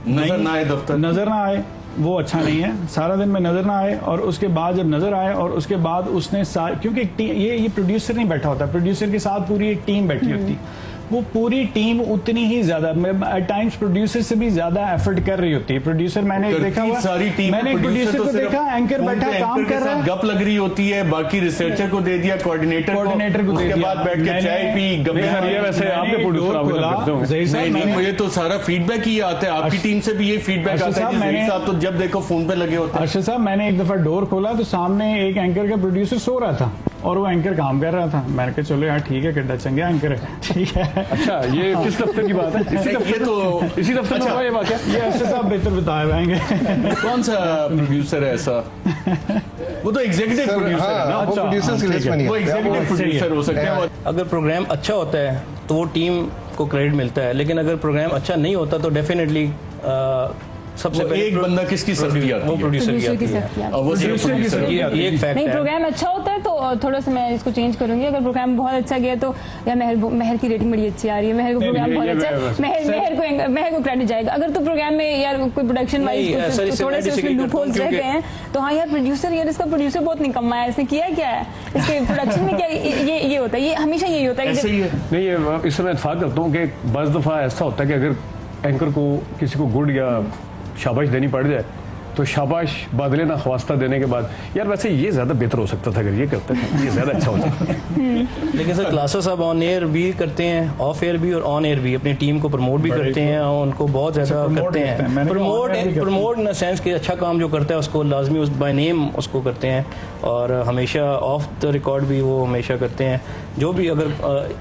S1: नजर ना आए, दफ्तर
S8: नजर ना आए, वो अच्छा नहीं है। सारा दिन में नजर ना आए और उसके बाद जब नजर आए और उसके बाद उसने क्योंकि ये प्रोड्यूसर नहीं बैठा होता, प्रोड्यूसर के साथ पूरी एक टीम बैठी होती, वो पूरी टीम उतनी ही ज्यादा एट टाइम्स प्रोड्यूसर से भी ज्यादा एफर्ट कर रही होती है। प्रोड्यूसर मैंने देखा हुआ,
S1: सारी टीम,
S8: मैंने एक प्रोड्यूसर को देखा एंकर बैठा काम कर रहा है,
S1: गप लग रही होती है, बाकी रिसर्चर को दे दिया, कोऑर्डिनेटर को दे दिया, उसके बाद बैठ के चाय पी, गप्पे मारी।
S4: वैसे आपके प्रोड्यूसर
S1: नहीं, मुझे तो सारा फीडबैक ही आता है, आपकी टीम से भी ये फीडबैक आता है साहब तो जब देखो फोन पे लगे होते हैं।
S8: अर्शद साहब मैंने एक दफा डोर खोला तो सामने एक एंकर का प्रोड्यूसर सो रहा था और वो एंकर काम कर रहा था। मैंने कहा चलो यार ठीक है, कितना चंगा एंकर है, ठीक है। अच्छा ये किस दफ्तर की बात है? इसी दफ्तर में हुआ ये वाकया? ये अर्शद साहब बेहतर बताए जाएंगे।
S1: कौन सा प्रोड्यूसर है ऐसा? वो तो एग्जीक्यूटिव प्रोड्यूसर है ना,
S5: वो प्रोड्यूसर्स की लिस्ट में नहीं
S1: वो एग्जीक्यूटिव प्रोड्यूसर हो सकते हैं।
S7: अगर प्रोग्राम अच्छा होता है तो वो टीम को क्रेडिट मिलता है, लेकिन अगर प्रोग्राम अच्छा नहीं होता तो डेफिनेटली सबसे पहले
S1: एक बंदा किसकी सख्ती आती है?
S7: वो प्रोड्यूसर की आती है।
S1: वो प्रोड्यूसर की सख्ती आती है।
S7: एक फैक्ट
S6: नहीं,
S7: है।
S6: प्रोग्राम अच्छा होता है तो थोड़ा सा मैं इसको चेंज करूंगी। अगर प्रोग्राम बहुत अच्छा गया तो या महर की रेटिंग बड़ी अच्छी आ रही है, महर को प्रोग्राम बहुत अच्छा है, महर को क्रेडिट जाएगा। अगर तो प्रोग्राम में यार कोई प्रोडक्शन वाइज थोड़े से उसमें लूप होल्स रह गए हैं तो हाँ यार प्रोड्यूसर, यार इसका प्रोड्यूसर बहुत निकम्मा है, इसने किया क्या है इसके प्रोडक्शन में, क्या ये होता है, ये हमेशा यही होता है।
S4: नहीं, ये इससे मैं इत्तेफाक करता हूँ कि बस दफा ऐसा होता है कि अगर एंकर को किसी को गुड या शाबाश देनी पड़ जाए तो शाबाश बादले ना ख्वास्ता देने के बाद यार वैसे ये ज्यादा बेहतर हो सकता था, अगर ये करते थे ये ज्यादा अच्छा होता।
S7: लेकिन सर क्लासेस अब ऑन एयर भी करते हैं, ऑफ एयर भी और ऑन एयर भी, अपनी टीम को प्रमोट भी करते हैं और उनको बहुत ज्यादा करते हैं। प्रमोट इन द सेंस कि अच्छा काम जो करता है उसको लाजमी उस बाय नेम उसको करते हैं और हमेशा ऑफ द रिकॉर्ड भी वो हमेशा करते हैं। जो भी अगर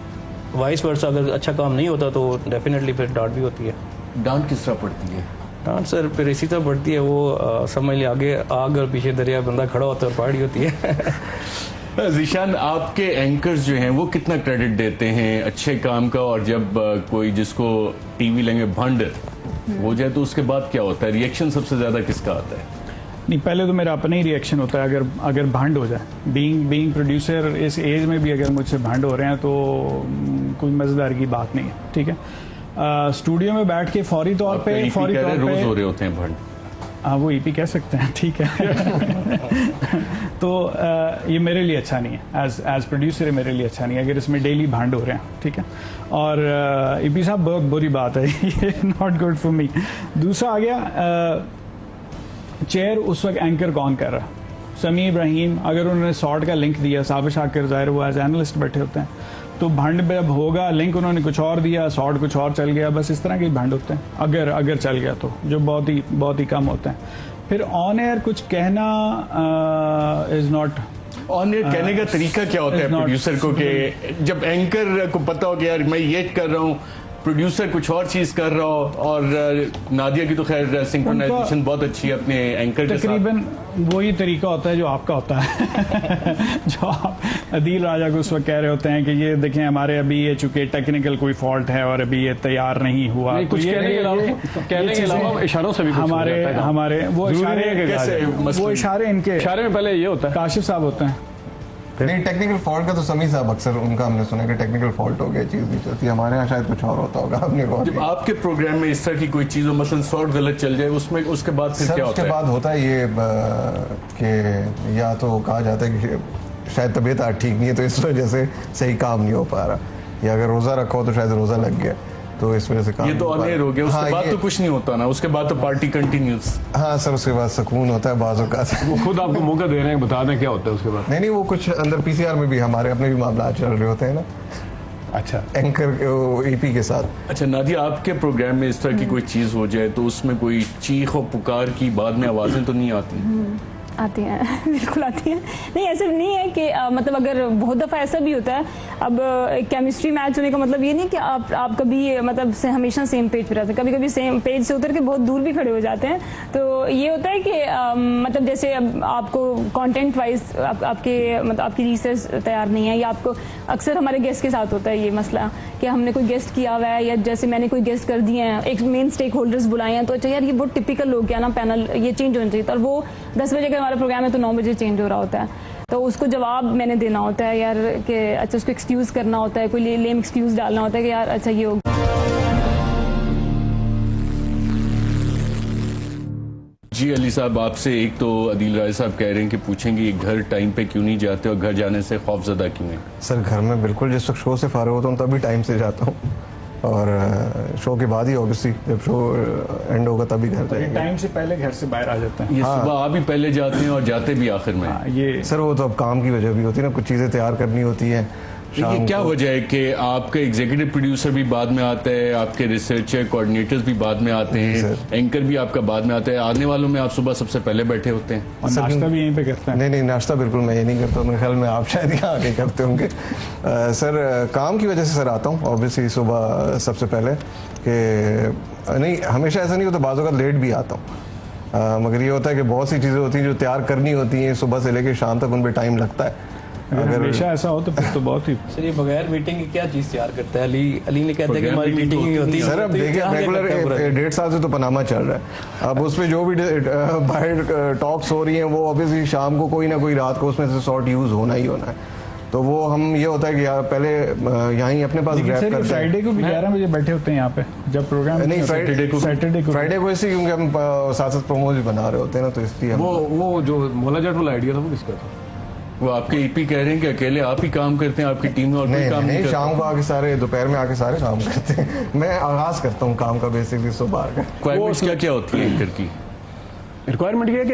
S7: वाइस वर्सा अगर अच्छा काम नहीं होता तो डेफिनेटली फिर डांट भी होती है।
S1: डांट किस तरह पड़ती है?
S7: डांट सर फिर इसी तरह पड़ती है, वो समझ लिया आगे आग और पीछे दरिया, बंदा खड़ा होता है और पहाड़ी होती है।
S1: ज़ीशान, आपके एंकर्स जो हैं वो कितना क्रेडिट देते हैं अच्छे काम का, और जब कोई जिसको टीवी लैंग्वेज भंड हो जाए तो उसके बाद क्या होता है? रिएक्शन सबसे ज्यादा किसका आता है?
S8: नहीं, पहले तो मेरा अपना ही रिएक्शन होता है अगर भंड हो जाए। बीइंग प्रोड्यूसर इस एज में भी अगर मुझसे भंड हो रहे हैं तो कोई मजेदार की बात नहीं है, ठीक है। स्टूडियो में बैठ के फौरी तौर पे
S1: रोज हो रहे होते हैं भंड?
S8: हाँ वो ईपी कह सकते हैं, ठीक है। तो ये मेरे लिए अच्छा नहीं है, एज प्रोड्यूसर ये मेरे लिए अच्छा नहीं है अगर इसमें डेली भांड हो रहे हैं, ठीक है। और ईपी साहब बहुत बुरी बात है, ये नॉट गुड फॉर मी। दूसरा आ गया चेयर, उस वक्त एंकर कौन कर रहा है? समी इब्राहिम, अगर उन्होंने शॉर्ट का लिंक दिया, साबिर शाकिर ज़ाहिर वो एज एनालिस्ट बैठे होते हैं, तो भंड पे अब होगा, लिंक उन्होंने कुछ और दिया, शॉर्ट कुछ और चल गया, बस इस तरह के भंड होते हैं अगर चल गया तो, जो बहुत ही कम होते हैं। फिर ऑन एयर कुछ कहना इज नॉट
S1: ऑन एयर कहने का तरीका क्या होता है प्रोड्यूसर को, कि जब एंकर को पता हो कि यार मैं ये कर रहा हूँ, प्रोड्यूसर कुछ और चीज कर रहा हो, और नादिया की तो खैर सिंक्रोनाइजेशन बहुत अच्छी है अपने एंकर के साथ।
S8: तकरीबन वही तरीका होता है जो आपका होता है। जो आप अदील राजा को उस वक्त कह रहे होते हैं कि ये देखें हमारे अभी ये चूंकि टेक्निकल कोई फॉल्ट है और अभी ये तैयार नहीं हुआ,
S4: नहीं, कुछ कहने के अलावा इशारों से भी
S8: हमारे वो इशारे इनके
S4: इशारे में पहले ये होता है
S8: काशिफ साहब होते हैं।
S5: नहीं, टेक्निकल फॉल्ट का तो समी साहब अक्सर उनका हमने सुना कि टेक्निकल फॉल्ट हो गया, चीज नहीं चलती। हमारे यहाँ शायद कुछ और होता होगा, आपने
S1: जब आपके प्रोग्राम में इस तरह की कोई चीज हो, मसलन शॉर्ट गलत चल जाए, उसमें उसके बाद फिर क्या होता है?
S5: उसके बाद होता है ये कि या तो कहा जाता है कि शायद तबीयत आज ठीक नहीं है तो इस वजह से सही काम नहीं हो पा रहा, या अगर रोजा रखा हो तो शायद रोजा लग गया तो इस वजह से काम।
S1: ये तो अनेर हो गया, उसके बाद तो कुछ नहीं होता ना, उसके बाद तो पार्टी कंटिन्यूस।
S5: हाँ सर, उसके बाद सुकून होता है बाज़ औक़ात।
S4: वो खुद आपको मौका दे रहे हैं, बता दें क्या होता है उसके बाद?
S5: नहीं, वो कुछ अंदर पीसीआर में भी हमारे अपने भी मामला चल रहे होते हैं ना।
S4: अच्छा,
S5: एंकर ईपी के साथ।
S1: अच्छा नादिया, आपके प्रोग्राम में इस तरह की कोई चीज हो जाए तो उसमें कोई चीख और पुकार की बाद में आवाजें तो नहीं आती?
S6: आती हैं, बिल्कुल आती हैं। नहीं, ऐसे नहीं है कि मतलब अगर बहुत दफ़ा ऐसा भी होता है, अब केमिस्ट्री मैच होने का मतलब ये नहीं कि आप कभी मतलब से हमेशा सेम पेज पे रहते हैं, कभी कभी सेम पेज से उतर के बहुत दूर भी खड़े हो जाते हैं। तो ये होता है कि मतलब जैसे अब आपको कंटेंट वाइज आपके मतलब आपकी रिसर्च तैयार नहीं है, या आपको अक्सर हमारे गेस्ट के साथ होता है ये मसला कि हमने कोई गेस्ट किया हुआ है, या जैसे मैंने कोई गेस्ट कर दिए हैं, एक मेन स्टेक होल्डर्स बुलाए हैं, तो अच्छा यार ये बहुत टिपिकल हो गया ना पैनल, ये चेंज होना चाहिए था, और वो 10 बजे का हमारा प्रोग्राम है तो 9 बजे चेंज हो रहा होता है, तो उसको जवाब मैंने देना होता है यार कि अच्छा, उसको एक्सक्यूज करना होता है, कोई लेम एक्सक्यूज डालना होता है कि यार अच्छा ये हो।
S1: जी अली साहब, आपसे एक तो अदील राय साहब कह रहे हैं कि पूछेंगे ये घर टाइम पे क्यों नहीं जाते और घर जाने से खौफजदा क्यों है?
S5: सर घर में बिल्कुल जिस वक्त शो से फारिग होता हूँ तभी टाइम से जाता हूँ, और शो के बाद ही ऑब्वियसली जब शो एंड होगा तभी घर जाएंगे।
S8: टाइम से पहले घर से बाहर आ जाते हैं।
S1: ये सुबह आप ही पहले जाते हैं और जाते भी आखिर में।
S8: ये
S5: सर वो तो अब काम की वजह भी होती है ना, कुछ चीज़ें तैयार करनी होती है।
S1: ये क्या वजह है कि आपका एग्जीक्यूटिव प्रोड्यूसर भी बाद में आता है, आपके रिसर्चर कोऑर्डिनेटर्स भी बाद में आते हैं, एंकर भी आपका बाद में आता है, आने वालों में आप सुबह सबसे पहले बैठे होते हैं?
S8: और नाश्ता भी यहीं पे करते हैं?
S5: नहीं, नाश्ता बिल्कुल मैं ये नहीं करता, मेरे ख्याल में आप शायद यहाँ आके करते होंगे। सर काम की वजह से सर आता हूँ ऑब्वियसली सुबह सबसे पहले, कि नहीं हमेशा ऐसा नहीं होता, बाज़ों का लेट भी आता हूँ, मगर ये होता है कि बहुत सी चीज़ें होती हैं जो तैयार करनी होती हैं, सुबह से लेकर शाम तक उन पर टाइम लगता है।
S8: अगर हमेशा ऐसा हो तो फिर तो बहुत ही।
S7: सर ये बगैर मीटिंग की क्या चीज तैयार करता है? अली ने कहते हैं कि हमारी मीटिंग ही होती है।
S5: सर अब देखिए रेगुलर 1.5 साल से तो पनामा चल रहा है, अब उसमें जो भी बाहर टॉक्स हो रही हैं वो ऑब्वियसली शाम को कोई ना कोई रात को उसमें से शॉर्ट यूज होना ही होना है, तो वो हम ये होता है कि यार पहले यहाँ ही अपने पास रैप करते हैं।
S8: फ्राइडे को भी 11 बजे बैठे होते हैं यहाँ पे जब प्रोग्राम
S5: नहीं, फ्राइडे को इसलिए क्योंकि हम साथ साथ प्रोमो भी बना रहे होते हैं ना, तो इसलिए
S4: वो जो मोला जट वाला आइडिया था वो किसका था?
S1: वो आपके ईपी कह रहे हैं कि अकेले आप ही काम करते हैं, आपकी टीम में और कोई काम नहीं करता?
S5: शाम को आके सारे, दोपहर में आके सारे काम करते हैं। मैं आगाज करता हूँ काम का बेसिकली सुबह का।
S1: रिक्वायरमेंट्स क्या होती है एंकर की?
S4: रिक्वायरमेंट ये है कि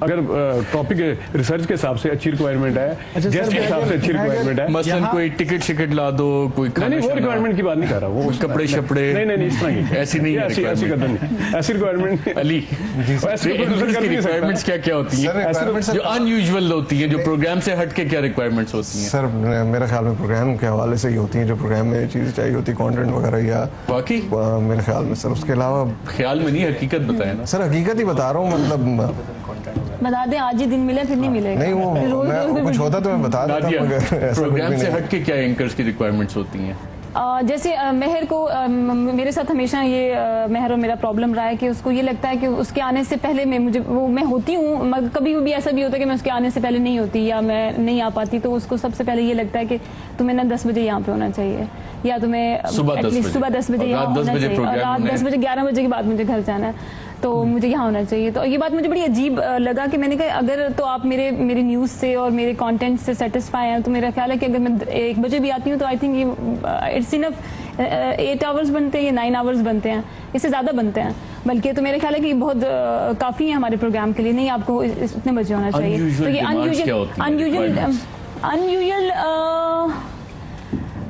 S4: अगर टॉपिक रिसर्च के हिसाब से अच्छी रिक्वायरमेंट है, गेस्ट के हिसाब से अच्छी रिक्वायरमेंट है,
S1: मसलन कोई टिकट शिकट ला दो, कोई
S4: नहीं वो रिक्वायरमेंट की बात नहीं कर रहा, वो
S1: कपड़े शपड़े
S4: नहीं इस तरह की
S1: ऐसी नहीं है,
S4: ऐसी कदर नहीं, ऐसी रिक्वायरमेंट
S1: अली रिक्वायरमेंट्स क्या होती है जो अनयूजुअल होती है, जो प्रोग्राम से हट के क्या रिक्वायरमेंट्स होती हैं?
S5: सर मेरे ख्याल में प्रोग्राम के हवाले से ही होती हैं, जो प्रोग्राम में चीजें चाहिए होती है, कंटेंट वगैरह, या
S1: बाकी
S5: मेरे ख्याल में सर उसके अलावा
S1: ख्याल में नहीं, हकीकत बताया ना
S5: सर, हकीकत ही बता रहा हूँ, मतलब
S6: बता दें आज ही दिन मिले फिर नहीं मिलेगा।
S5: नहीं वो मैं कुछ होता तो मैं बता देता हूं, मगर
S1: प्रोग्राम से हट के क्या एंकर्स की रिक्वायरमेंट्स होती हैं?
S6: जैसे मेहर को मेरे साथ हमेशा ये मेहर और मेरा प्रॉब्लम रहा है कि उसको ये लगता है कि उसके आने से पहले मैं होती हूँ, मगर कभी भी ऐसा भी होता है कि मैं उसके आने से पहले नहीं होती या मैं नहीं आ पाती, तो उसको सबसे पहले ये लगता है कि तुम्हें ना 10 बजे यहाँ पे होना चाहिए, या तुम्हें
S1: सुबह 10 बजे
S6: यहाँ होना चाहिए, और रात 10 बजे 11 बजे के बाद मुझे घर जाना है। तो मुझे यहाँ होना चाहिए। तो ये बात मुझे बड़ी अजीब लगा कि मैंने कहा अगर तो आप मेरी न्यूज़ से और मेरे कंटेंट से सेटिस्फाई हैं, तो मेरा ख्याल है कि अगर मैं 1 बजे भी आती हूँ तो आई थिंक ये इट्स इनफ 8 आवर्स बनते हैं या 9 आवर्स बनते हैं, इससे ज़्यादा बनते हैं बल्कि। तो मेरा ख्याल है कि बहुत काफ़ी है हमारे प्रोग्राम के लिए, नहीं आपको इतने बजे होना चाहिए। तो ये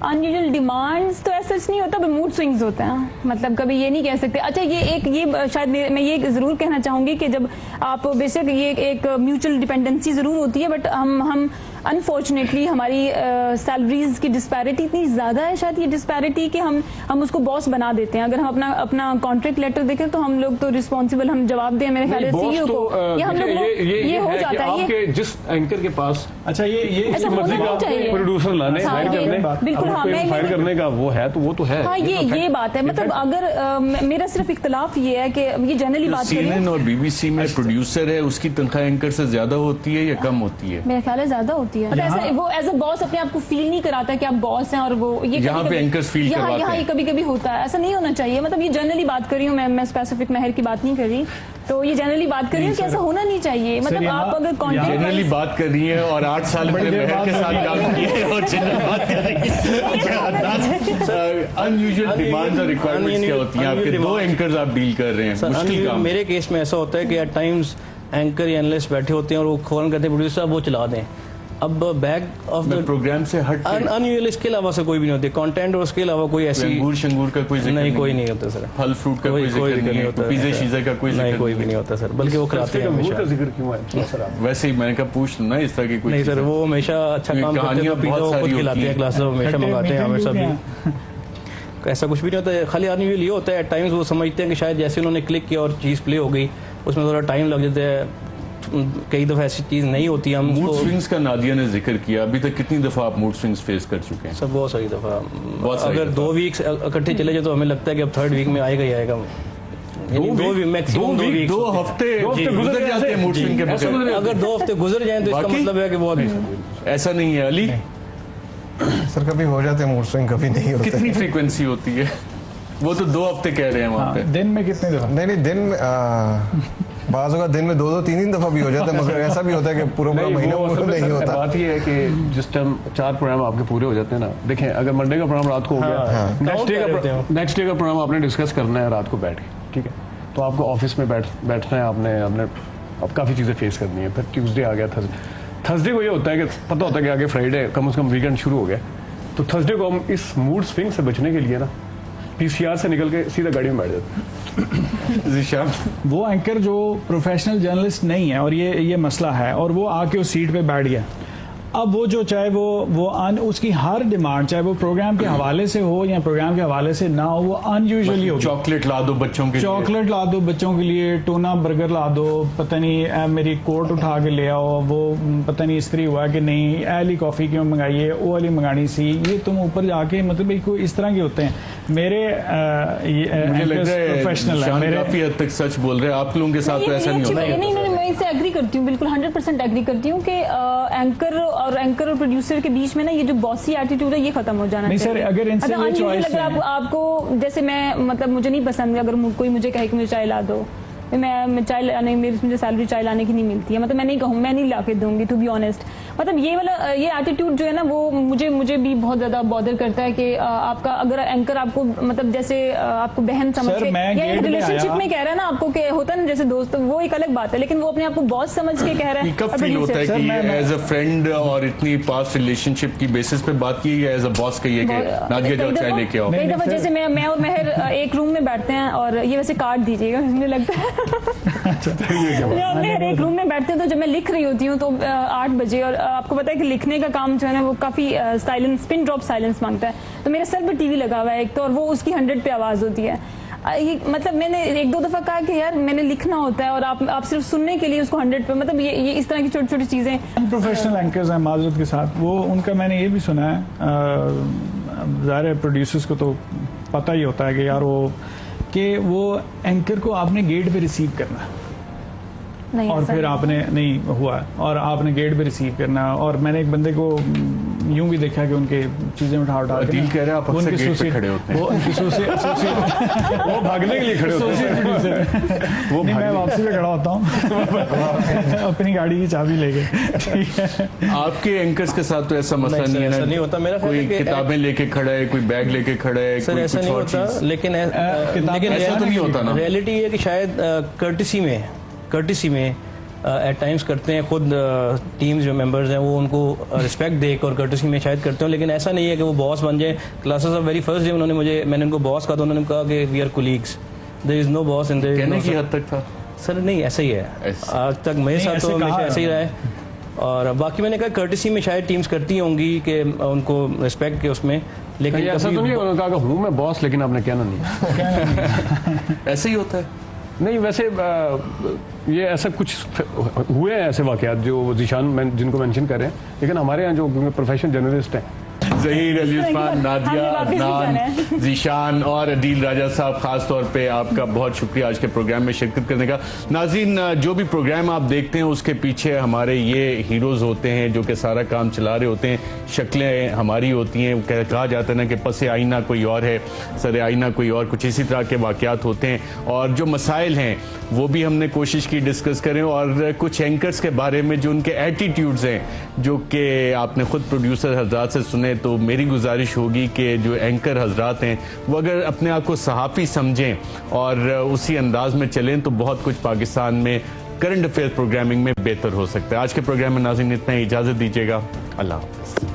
S6: अनयूजुअल डिमांड्स तो ऐसा नहीं होता, मूड स्विंग्स होते हैं, मतलब कभी ये नहीं कह सकते। अच्छा ये शायद मैं ये जरूर कहना चाहूंगी कि जब आप बेशक ये एक म्यूचुअल डिपेंडेंसी जरूर होती है, बट हम अनफॉर्चुनेटली हमारी सैलरीज की डिस्पैरिटी इतनी ज्यादा है, शायद ये डिस्पैरिटी कि हम उसको बॉस बना देते हैं। अगर हम अपना कॉन्ट्रैक्ट लेटर देखें तो हम लोग तो रिस्पॉन्सिबल, हम जवाब दें मेरे ख्याल से सीईओ को, ये हम लोग ये हो जाता है।
S4: आपके जिस एंकर के पास
S8: अच्छा ये
S4: प्रोड्यूसर लाने
S6: बिल्कुल, हाँ
S4: फायर करने का वो है तो वो तो है।
S6: हाँ ये बात है, मतलब अगर मेरा सिर्फ इख्तलाफ ये है कि ये जनरली बात करें,
S1: CNN और BBC में प्रोड्यूसर है, उसकी तनख्वाह एंकर से ज्यादा होती है या कम होती है?
S6: मेरा ख्याल है ज्यादा होती है। मतलब वो एज अ बॉस अपने आप को फील नहीं कराता कि आप बॉस हैं, और वो ये
S1: यहाँ पे एंकर्स फील करवाते हैं।
S6: यहाँ ये कभी कभी होता है, ऐसा नहीं होना चाहिए। मतलब ये जनरली बात कर रही हूँ मैं स्पेसिफिक महर की बात नहीं कर रही, तो ये जनरली बात कर रही हूँ कि ऐसा होना नहीं चाहिए। मतलब आप अगर कॉन्टेंट
S1: जनरली बात कर रही है और 8 साल पहले महर के साथ काम किए और जनरल बात कर रही है। अनयूजुअल डिमांड्स और रिक्वायरमेंट्स क्या होती हैं आपके? 2 एंकर्स आप डील कर रहे हैं, मुश्किल काम।
S7: मेरे केस में ऐसा होता है कि एट टाइम्स एंकर या एनालिस्ट बैठे होते हैं और वो फौरन कहते हैं प्रोड्यूसर वो चला दें। अब बैक ऑफ द
S1: प्रोग्राम से हट
S7: अनयूजुअल इसके अलावा से कोई भी नहीं होती, कंटेंट और उसके अलावा कोई ऐसी
S1: शंगूर का कोई
S7: नहीं, कोई नहीं होता सर।
S1: फल फ्रूट का कोई जिक्र नहीं होता, पिज़्ज़ा शीज़ा का कोई
S7: नहीं, कोई भी नहीं होता सर, बल्कि वो खिलाते हैं हमेशा।
S4: जिक्र क्यों है सर?
S1: वैसे ही मैंने कहा पूछ ना इस तरह की कोई
S7: नहीं सर, वो हमेशा अच्छा काम करते हैं, पिज़्ज़ा खुद खिलाते हैं, क्लासेस हमेशा मंगाते हैं हमेशा भी। ऐसा कुछ भी नहीं होता है, खाली अनयूजुअल ये होता है एट टाइम्स वो समझते हैं कि शायद जैसे उन्होंने क्लिक किया और चीज़ प्ले हो गई, उसमें थोड़ा टाइम लग जाता है, कई दफा ऐसी चीज नहीं होती। हम
S1: मूड स्विंग्स का नादिया ने जिक्र किया, अभी तक कितनी दफा आप मूड स्विंग्स फेस कर चुके हैं?
S7: सब बहुत सारी दफा। अगर 2 वीक्स इकट्ठे चले जाए तो हमें लगता है कि अब 3rd वीक में आएगा ही आएगा।
S1: 2 हफ्ते गुजर जाते हैं मूड स्विंग के बगैर।
S7: अगर 2 हफ्ते गुजर जाए तो इसका मतलब है कि बहुत
S1: ऐसा नहीं है। अली
S5: सर कभी हो जाते हैं मूड स्विंग, कभी नहीं होते।
S1: कितनी फ्रीक्वेंसी होती है? वो तो 2 हफ्ते कह रहे हैं वहाँ पे।
S8: दिन में कितने दफा?
S5: नहीं दिन में बाज़ होगा दिन में 2-2 3 दफा भी हो जाता है, मगर ऐसा भी होता है कि पूरा महीना नहीं होता।
S4: बात ये है कि जिस टाइम 4 प्रोग्राम आपके पूरे हो जाते हैं ना, देखें अगर मंडे का प्रोग्राम रात को हो गया, नेक्स्ट डे का प्रोग्राम आपने डिस्कस करना है रात को बैठ के, ठीक है, तो आपको ऑफिस में बैठना है, आपने अब काफ़ी चीज़ें फेस करनी है। फिर ट्यूसडे आ गया, थर्सडे को ये होता है कि पता होता है कि आगे फ्राइडे कम से कम वीकेंड शुरू हो गया, तो थर्सडे को हम इस मूड स्विंग से बचने के लिए ना PCR से निकल के सीधा गाड़ी में बैठ जाते हैं।
S8: वो एंकर जो प्रोफेशनल जर्नलिस्ट नहीं है और ये मसला है, और वो आके उस सीट पे बैठ गया, अब वो जो चाहे वो उसकी हर डिमांड, चाहे वो प्रोग्राम के हवाले से हो या प्रोग्राम के हवाले से ना हो, वो अनयूजुअली हो।
S1: चॉकलेट ला दो बच्चों के लिए,
S8: चॉकलेट ला दो बच्चों के लिए, टूना बर्गर ला दो, पता नहीं मेरी कोट उठा के ले आओ, वो पता नहीं इस्त्री हुआ कि नहीं, ऐली कॉफी क्यों मंगाई है, वो वाली मंगानी सी, ये तुम ऊपर जाके मतलब कोई इस तरह के होते हैं। मेरे
S1: मुझे लग रहा है प्रोफेशनल है, मेरे काफी हद तक सच बोल रहे हैं। आप लोगों के साथ तो ऐसा नहीं होता।
S6: नहीं, मैं इससे एग्री करती हूँ, बिल्कुल 100% एग्री करती हूँ कि एंकर और प्रोड्यूसर के बीच में ना ये जो बॉसी एटीट्यूड है ये खत्म हो जाना चाहिए।
S8: सर अगर इनसे ये चॉइस है,
S6: अगर आपको जैसे मैं मतलब मुझे नहीं पसंद, अगर कोई मुझे कहे कि मुझे चाय ला दो, मैं चाय लाने, मुझे सैलरी चाय लाने की नहीं मिलती है, मतलब मैं नहीं कहूँ, मैं नहीं ला के दूंगी, टू बी ऑनेस्ट। मतलब ये वाला ये एटीट्यूड जो है ना, वो मुझे भी बहुत ज्यादा बॉदर करता है कि आपका अगर एंकर आपको मतलब जैसे आपको बहन समझ के या रिलेशनशिप में कह रहा है ना आपको, कि होता है ना जैसे दोस्त, वो एक अलग बात है, लेकिन वो अपने आप को बॉस समझ के कह रहा है।
S1: कब फील होता है कि एज अ फ्रेंड और इतनी पास्ट रिलेशनशिप की बेसिस पे बात की, या एज अ बॉस कहिए कि नादिया जाओ चाय लेके आओ?
S6: कई दफा जैसे मैं और मेहर एक रूम में बैठते हैं, और ये वैसे काट दीजिएगा, मुझे लगता है मेहर एक रूम में बैठते हैं, तो जब मैं लिख रही होती हूँ तो 8 बजे, और आपको पता है कि लिखने का काम जो है ना वो काफी साइलेंस, पिन ड्रॉप साइलेंस मांगता है, तो मेरे सर पर टीवी लगा हुआ है एक तो, और वो उसकी 100 पे आवाज होती है। मतलब मैंने 1-2 दफा कहा कि यार मैंने लिखना होता है और आप सिर्फ सुनने के लिए उसको 100 पे, मतलब ये इस तरह की छोटी छोटी चीजें।
S8: प्रोफेशनल एंकर्स हैं माजरत के साथ, वो उनका मैंने ये भी सुना है, ज़ाहिर प्रोड्यूसर्स को तो पता ही होता है कि यार वो एंकर को आपने गेट पे रिसीव करना है, और फिर आपने नहीं हुआ और आपने गेट पे रिसीव करना। और मैंने एक बंदे को यूं भी देखा कि उनके चीजें उठा के
S1: अदील कह रहे हैं आप अक्सर गेट पे खड़े होते हैं।
S8: वो उनकी
S4: वो भागने के लिए खड़े होते हैं।
S8: वो मैं वापसी पे खड़ा होता हूँ अपनी गाड़ी की चाबी लेके। ठीक है,
S1: आपके एंकर्स के साथ तो ऐसा मसला नहीं है
S7: ऐसा
S1: ना?
S7: नहीं होता। मेरा ख्याल
S1: कोई
S7: है कि
S1: किताबें लेके खड़ा है, कोई बैग लेके खड़ा है,
S7: सर
S1: कोई
S7: ऐसा
S1: कुछ
S7: नहीं
S1: और
S7: होता,
S1: चीज।
S7: लेकिन
S1: ऐसा तो नहीं होता ना?
S7: रियलिटी ये है कि शायद कर्टिसी में एट टाइम्स करते हैं खुद टीम्स जो मेंबर्स हैं वो उनको रिस्पेक्ट देकर और कर्टिसी में शायद करते हो, लेकिन ऐसा नहीं है कि वो बॉस बन जाए। Classes of very first day मैंने उनको बॉस कहा तो उन्होंने कहा कि we are colleagues, there is no boss in there.
S1: कहने की हद तक था
S7: सर नहीं ऐसा ही है, आज तक मेरे साथ तो हमेशा ऐसे ही रहा है। और बाकी मैंने कहा कर्टिसी में शायद टीम्स करती होंगी कि उनको रिस्पेक्ट के उसमें, लेकिन
S4: ऐसा तो नहीं है उन्होंने कहा हूँ मैं बॉस लेकिन आपने कहना नहीं।
S1: ऐसे ही होता है।
S4: नहीं वैसे ये ऐसा कुछ हुए हैं ऐसे वाकयात जो जीशान जिनको मेंशन कर रहे हैं, लेकिन हमारे यहाँ जो प्रोफेशनल जर्नलिस्ट हैं
S1: ज़हीर, अली उस्मान, नादिया, अदनान, जीशान और अदील राजा साहब, खास तौर पे आपका बहुत शुक्रिया आज के प्रोग्राम में शिरकत करने का। नाज़रीन, जो भी प्रोग्राम आप देखते हैं उसके पीछे हमारे ये हीरोज़ होते हैं जो कि सारा काम चला रहे होते हैं। शक्लें हमारी होती हैं, कहा जाता है ना कि पसे आईना कोई और है, सरे आईना कोई और, कुछ इसी तरह के वाक़यात होते हैं। और जो मसाइल हैं वो भी हमने कोशिश की डिस्कस करें, और कुछ एंकर्स के बारे में जो उनके एटीट्यूड्स हैं जो कि आपने खुद प्रोड्यूसर हजरात से सुने, तो मेरी गुजारिश होगी कि जो एंकर हजरात हैं वो अगर अपने आप को सहाफ़ी समझें और उसी अंदाज में चलें तो बहुत कुछ पाकिस्तान में करंट अफेयर प्रोग्रामिंग में बेहतर हो सकता है। आज के प्रोग्राम में नाज़रीन इतना ही, इजाज़त दीजिएगा। अल्लाह हाफ़िज़।